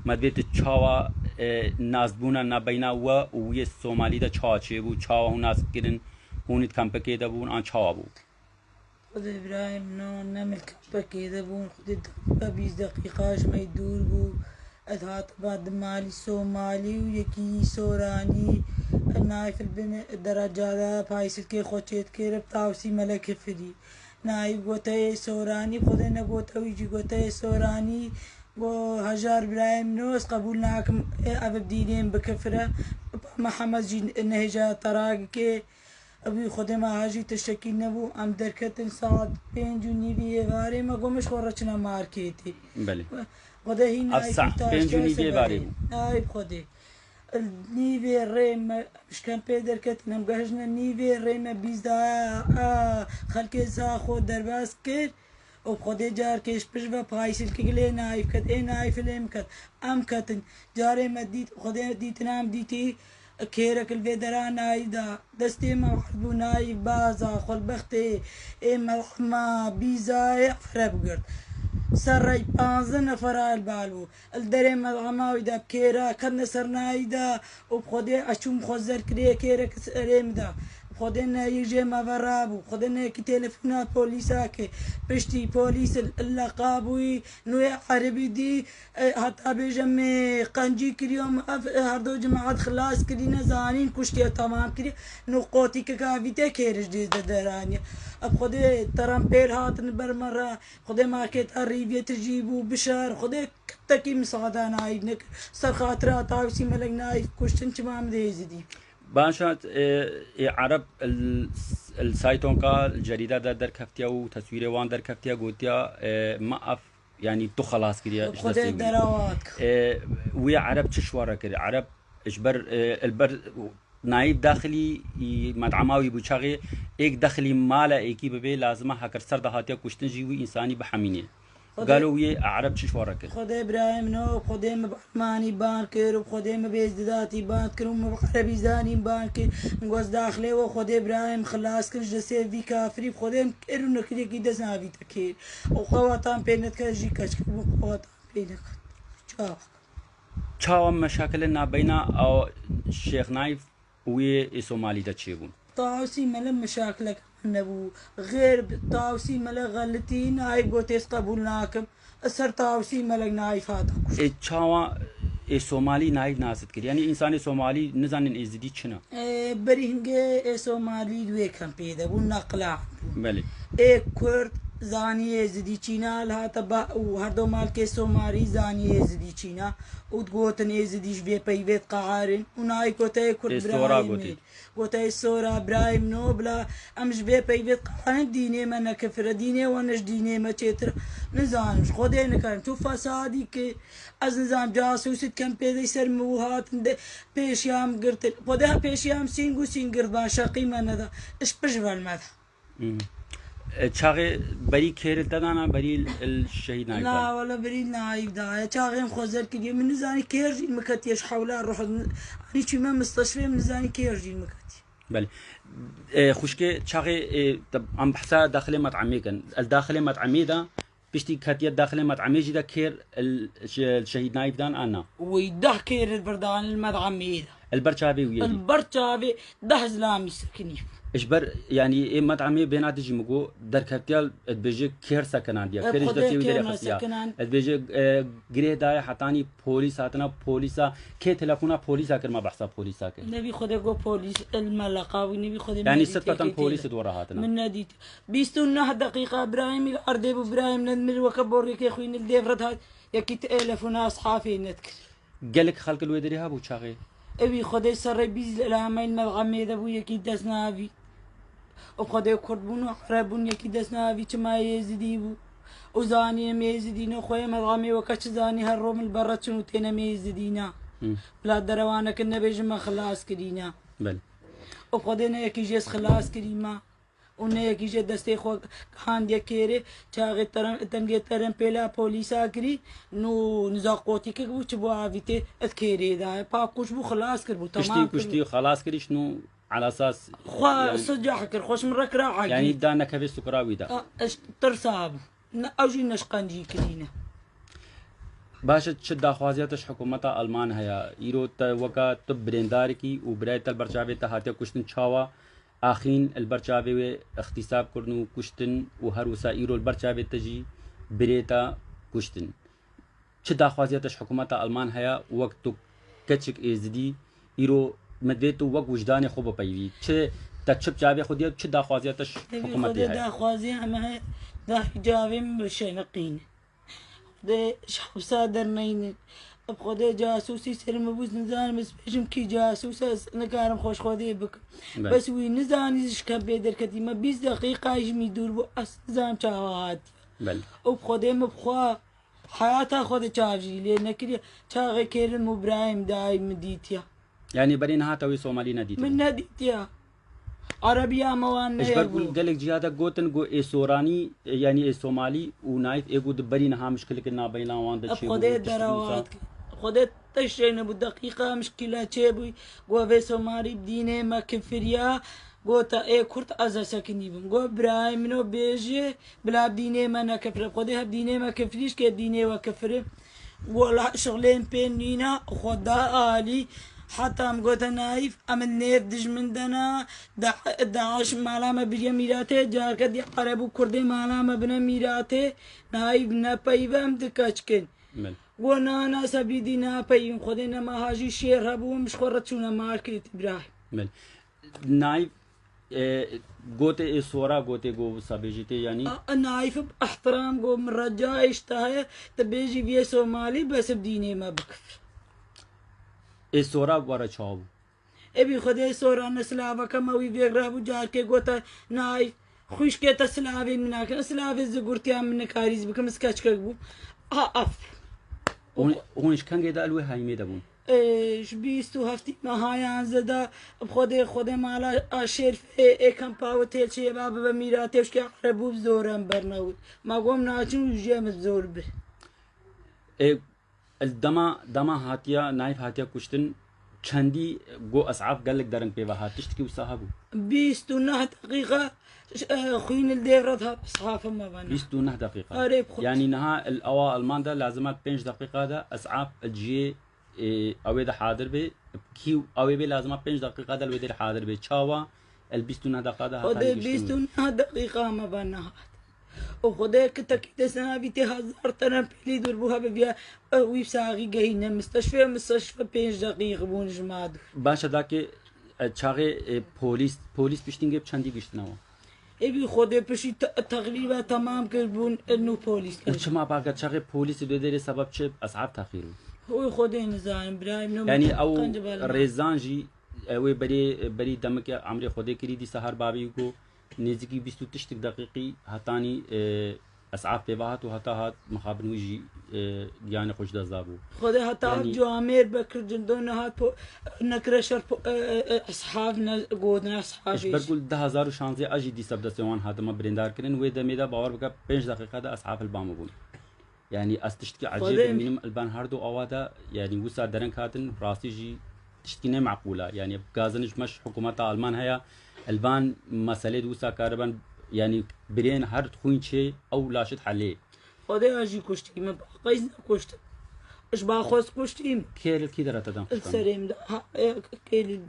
مدبيت تشاوا ناس بونا نبينا ويا الصومالي دا تشاوا تشيبو تشاوا ناس كيرن هون كامبكي دا بون ان تشاوا بو خد إبراهيم نعمل كامبكي دا بون خد 20 دقيقة ما يدور بو أذهات بعد مالي صومالي ويكي سوراني نايف البن الدرجة بايسل كي خوشيت كي ربطاوسي ملك فري نايف قوتاي سوراني خدنا قوتا ويجي قوتاي سوراني وهجار إبراهيم نوس قبولناكم أبدينين بكفرة محمد جي نهجا طراقكي أبي خدما هاجي تشكي نبو أم دركتن ساعد بين جوني بيغاري ما قومش خورتنا ماركيتي بله خده هي نايف بين جوني بيغاري نايف خده النيفي الريم مش كان بيدر كتنا مقهجنا النيفي الريم بيزدا خلقي ساخو درباس كير وبخدي جار كيش بجوا بايسل كيلي نايف كت اي نايف ليم كت ام كتن جاري مديت وخدي ديت نام ديتي كيرك الفيدرا نايدا دستي ما حبو نايف بازا خل بختي اي ملحمة بيزا فربقرد سري 15 نفر البالو الدريم الغماوي دا بكيرا كنا سرنايدا وبخدي اشوم خوزر كري كيرك سريم دا خدنا يجي ما برابو خدنا كي تلفونات بوليساكي بشتي بوليس اللقابوي نوي عربي دي حتى بيجمي قنجي كريوم هردو جماعات خلاص كرينا زانين كشتي تمام كري نقوتي كافيتي كيرج دي درانيا خدي ترامبيل هاتن برمرة خدي ماركت الريفية تجيبو بشار خدي تكي مساعدة نايف نك سر خاطرات عاوسي ملك نايف كشتن تمام ديزي دي بانشات عرب السايتون كا الجريدة در كفتيا وتصوير وان در كفتيا قوتيا ما أف يعني تو خلاص كريا إيش خدي دراواتك ويا عرب تشوارا كري عرب إجبر البر نايب داخلي مدعماوي بوشاغي إيك داخلي مالا إيكي ببي لازمه هكر سر دهاتيا كشتن جيوي إنساني بحمينه قالوا ويا عرب تشوارا كري خدي إبراهيم نو خدي مبحماني بانكر وخدي مبيزداتي بانكر ومبحربي زاني بانكر نقص داخلي وخدي إبراهيم خلاص كل جسيف في كافري خدي إرنا كذي كده سنابي تكير وخواتان بينك كجي كشك وخواتان بينك شاو مشاكلنا بين أو الشيخ نايف وصومالي تشيبون طاوسي ملا مشاكلك نبو غير طاوسي ملا غلطين هاي قوتيس قبولناكم أسر طاوسي ملا نايف هذا شاو صومالي نايف ناسد كده يعني إنسان صومالي نزانين إزدي شنا برينجي صومالي دوي كان بيدا ونقلع بله كرد زاني زدي چينا لها تبا وهردو مالكي سوماري زاني زدي چينا وتقوتن زديش بي بيت قعارن وناي كوتاي كرد برايم كوتاي سورا برايم نوبلا امش بي بيت قعارن ديني ما كفر ديني ونش ديني ما تشتر نزانش خدي نكرم تو فسادي كي از نظام جاسوس كم بيدي سرموهات بيشيام قرت خدها بيشيام سينغو سينغر باشقي من هذا اش بجبل ماذا شاغي بري كير تدانا بري الشهيد نايف لا ولا بري نايف دا شاغي مخزر كدي من زاني كيرجي المكتيش حولها روح اني شي ما مستشفى من زاني كيرجي المكتي بله خوشكي شاغي ام بحثا داخلي مطعمي كان الداخلي مطعمي دا بيشتي كاتيه داخلي مطعمي جدا كير الشهيد نايف دان انا ويده كير البردان المطعمي البرشابي ويا البرشابي ده زلامي سكني إجبر يعني إيه مطعمي بينات جيمجو در كابتيال البيجي كير سكنان ديا كير جدتي ودري خسيا البيجي غريه داي حتاني بوليس هاتنا بوليسا كي تلفونا بوليس اكر ما بحسب بوليس اكر نبي خده جو بوليس الملقاوي نبي خده يعني 6 بوليس دورا هاتنا من ناديت بيستونا دقيقه ابراهيم الارض ابراهيم ندمر وكبور كي خوين الديفرت هات يكي تلفونا اصحابي نذكر قالك خلق الودري هابو تشاغي ابي خده سر بيز الامين ملغمي دبو يكي دسنافي وخده كربون وحربون يكي دسنافي كما يزديبو وزاني ميزدينا خويا ملغمي وكش زاني هالروم البرة شنو تينا ميزدينا بلا دروانا كنا بيجما خلاص كدينا بل وخدنا يكي جيس خلاص كريما ونه يكي جي دستي خو خان دي كيري چاغي تنگي ترن پيلا پوليسا كري نو نزاقوتي كي بو چبو عافيتي اذكيري دا باكوش بو خلاص كربو تمام كشتي خلاص كري شنو على اساس خو سجح كر خوش من رك راعي يعني دانا كفي سكراوي دا ترصاب اوجي نشقنجي كرينا باشە چ داخوازیاتش حکوومەتە ئەلمان هەیە ئیرۆ وەکە تو برێندارێکی و برای تەلبەرچاوێتە هاتیە کوشتن چاوە ئاخین البەرچاوێ اختصابکردن و کوشتن و هەروسا ئیرۆ البەرچاوێتەژی برێتە کوشتن چ داخوازیاتش حکوومەتە ئەلمان هەیە وەک تو کەچێک ئێزدی ئیرۆ مدێت و وەک وجدانی خۆ بەپەیوی چ چ بچاوێ خودی چ داخوازیاتش حکوومەتی هەیە داخوازی ئەمە هەیە داحجاوێ بشێنەقینە حوسا دەرنەینن خۆدێ جاسووسی سرمە بوو نزانم بەسپێژم کی جاسووسە نەکارم خۆش خۆدێ بکەم بەس وی نزانی شکە بێ دەرکەتیمە 20 دقیقایژمی دوور بوو ئەس نزانم چاوە هاتی ئەو خۆدێمە بخوا حیاتا خۆدە چاژی لێ نەکردێ چاغێ کێرم و برایم دای مدیتە یعنی بەرین هاتەوەی سۆمالی نەدیت من نەدیتە عربیا مەوان gelek cihada gotin go êsoranî yanî êsomalî û nayf êgo di berî niha mişkilikên nabeylan wan de خودê derawat خودê teşrê nebû deqîqa mişkîla çêbû go vê somalî dînê me kifiriya gota ê Kurd ez sekinî bim go birayê min o bêjê bila dînê me nekefire xwedê hev dînê me kefirîş kê dînê we kefirim gola şixlên pê nîna xweda alî حتى ام قلت نايف ام النير دج من دنا داعش مالامه بيا ميراته جار كدي عربو كردي مالامه بنا ميراته نايف نپيوم دكاچكن وانا انا سبيدي نپيم خدينا ما هاجي شير هبو مش خرتونا ماركت ابراهيم نايف قوتي صورة قوتي قو سابيجيتي يعني نايف باحترام قو من رجاء اشتهى تبيجي في سومالي بس بديني ما بكفر ئێسۆرا وەرە چاو ئەبی خودێ سۆرانە سلااوەکەمەوی وێگرا بوو جارکێ گۆتە نای خوشکێتە سلااوی مناکەن سلااوێ زگورتیان منە کاریز بکەم سکەچکەک بوو ئەف هۆنش کەنگێدا ئەلوێ هایمێ دەبوون بیست و هەفتی مەهایان زەدا خودێ مالا ئاشێرفێ ئێکەم پاوە تێچێ با ببە میرا تێشکی عەرەبوو زۆرم بەرنەوت ماگۆم ناچن و ژێمە زۆر بر دەما هاتیە نایف هاتیە کوشتن چەندی گۆ ئەسعاف گەلێک دەرنگ پێوە هاتشتکی وسا هەبوو 29 دقيقة خوين الديفرات صحافة ما بنا 29 دقيقة يعني نها الأوا الماندا لازمات 5 دقيقة دا أسعاف الجي أوي دا حاضر بي كيو أوي بي لازمات 5 دقيقة دا الويدي حاضر بي تشاوا ال 29 دقيقة دا هذا 29 دقيقة ما بنا وخدای که تاکید سنابی ته هزار تنم پیلی دور بوها بیا وی ساقی گهینه مستشفى 5 دقیقه بونج ماد باشه داکه چاغه پلیس پشتینگه چندی گشتنوا ابی خودی پشی تقریبا تمام کربون انو پلیس چما باگه چاغه پلیس دو دره سبب چه اصحاب تاخیرو هو خودی نزان برایم نو یعنی او رزانجی او بری دمک عمر خودی کری دی سحر بابی کو نزدیکی 20 دقیقی هاتانی اسعاف پیوات و هتا هات مخابن ویجی دیانه خوش دزابو خدا هتا جو امیر بکر جندون هات نکرشر اصحابنا گودنا اصحابش بقول 2016 اجي دي سبدا سوان هذا ما برندار كرن و دميدا باور بقى 5 دقيقه ده اصحاب البام بون يعني استشتكي عجيب من البان هاردو اوادا يعني وسا درن كاتن راسي جي تشتكي معقوله يعني غازنش مش حكومه المان هيا البان مسألة دوسا كاربان يعني برين هر خوين شيء أو لاشت حليه. خدا أجي كشتي ما قيزنا كشت. إيش باخذ كشتيم؟ كيل كده رتدم. السريم ده كيل